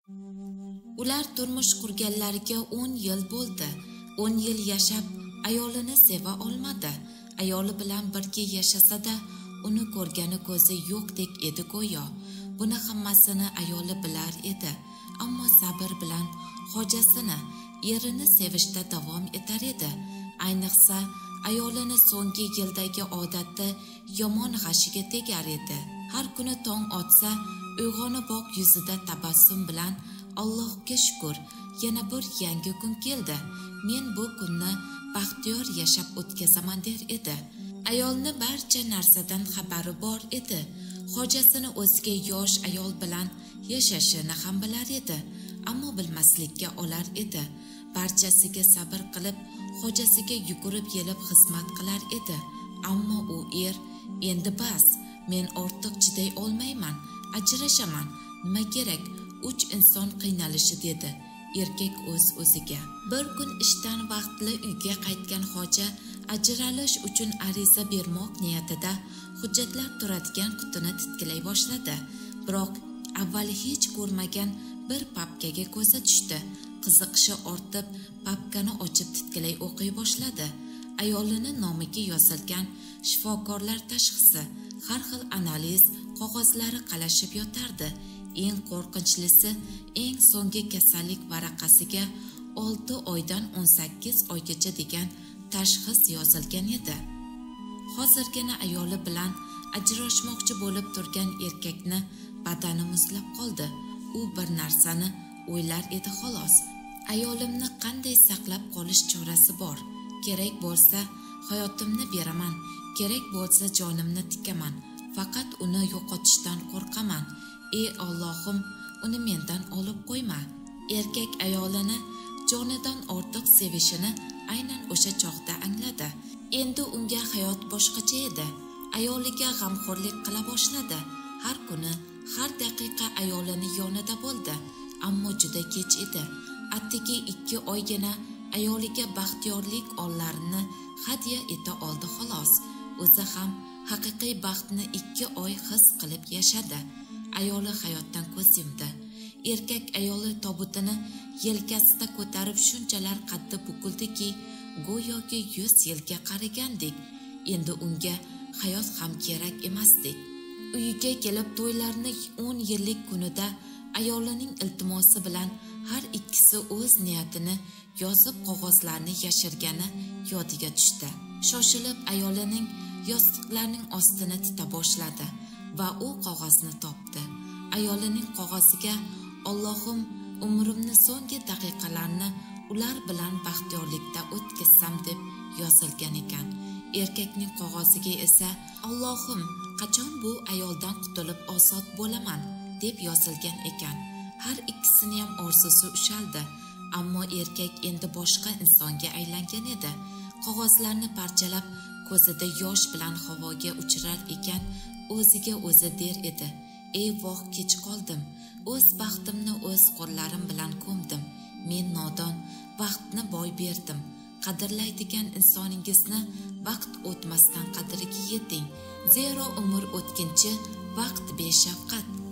Ular turmush qurganlariga 10 yil bo'ldi. 10 yil yashab, ayolini seva olmadi. Ayoli bilan birga yashasa-da, uni ko'rgani ko'zi yo'qdek edi go'yo. Buni hammasini ayoli bilar edi. Ammo sabr bilan hojasini, erini sevishda davom etar edi. Ayniqsa, ayolini so'nggi yildagi odati yomon g'ashiga tegar edi. Har kuni tong otsa, uyg'oniboq yuzida tabassum bilan Allohga shukr, yana bir yangi kun keldi. Men bu kunni baxtiyor yashab o'tkazaman der edi. Ayolni barcha narsadan xabari bor edi. Hojasini o'ziga yosh ayol bilan yashashini ham bilar edi, ammo bilmaslikka olar edi. Barchasiga sabr qilib, hojasiga yugurib kelib xizmat qilar edi. Ammo u endi bas, men ortiq chiday olmayman, ajrashaman. Nima kerak? 3 inson qiynalishi dedi erkak o'ziga. Bir kun ishdan vaqtli uyga qaytgan hoja ajralish uchun ariza bermoq niyatida hujjatlar turadigan qutini titkilay boshladi. Biroq avval hech ko'rmagan bir papkaga ko'zi tushdi. Qiziqishi ortib, papkani ochib titkilay o'qiy boshladi. Ayolini nomiga yozilgan shifokorlar tashxisi, har xil analiz qog'ozlari qalashib yotardi. Eng qo'rqinchlisi, eng so'nggi kasallik varaqasiga 6 oydan 18 oygacha degan tashxis yozilgan edi. Hozirgina ayoli bilan ajrashmoqchi bo'lib turgan erkakni badani muzlab qoldi. U bir narsani o'ylar edi xolos. Ayolimni qanday saqlab qolish chorasi bor? Kerak bo'lsa hayotimni beraman, kerak bo'lsa jonimni tikaman. Faqat uni yo'qotishdan qo'rqaman. Ey Allohim, uni mendan olib qo'yma. Erkak ayolini jonidan ortiq sevishini aynan o'sha chog'da angladi. Endi unga hayot boshqacha edi. Ayoliga g'amxo'rlik qila boshladi. Har kuni, har daqiqa ayolini yonida bo'ldi. Ammo juda kech edi. Atigi 2 oygina ayoliga baxtiyorlik onlarini hadya eta oldi xolos. O'zi ham haqiqiy baxtni 2 oy his qilib yashadi. Ayoli hayotdan ko'z yumdi. Erkak ayoli tobutini yelkasida ko'tarib shunchalar qaddi bukildiki, go'yoki 100 yilga qarigandek. Endi unga hayot ham kerak emasdek. Uyiga kelib to'ylarni 10 yillik kunida ayolining iltimosi bilan har ikkisi o'z niyatini yozib qog'ozlarni yashirgani yodiga tushdi. Shoshilib ayolining yostiqlarning ostini tita boshladi va u qog'ozni topdi. Ayolining qog'oziga Allohim umrimni so'nggi daqiqalarini ular bilan baxtiyorlikda o'tkazsam deb yozilgan ekan. Erkakning qog'oziga esa Allohim qachon bu ayoldan qutulib ozod bo'laman deb yozilgan ekan. Har ikkisini ham orzusi ushaldi, ammo erkak endi boshqa insonga aylangan edi. Qog'ozlarni parchalab ko'zida yosh bilan havoga uchirar ekan, o'ziga o'zi der edi: "Ey voh, kech qoldim. O'z baxtimni o'z qo'llarim bilan ko'mdim. Men nodon, vaqtni boy berdim. Qadrlaydigan insoningizni vaqt o'tmasdan qadriga yeting. Zero umr o'tkinchi, vaqt beshafqat."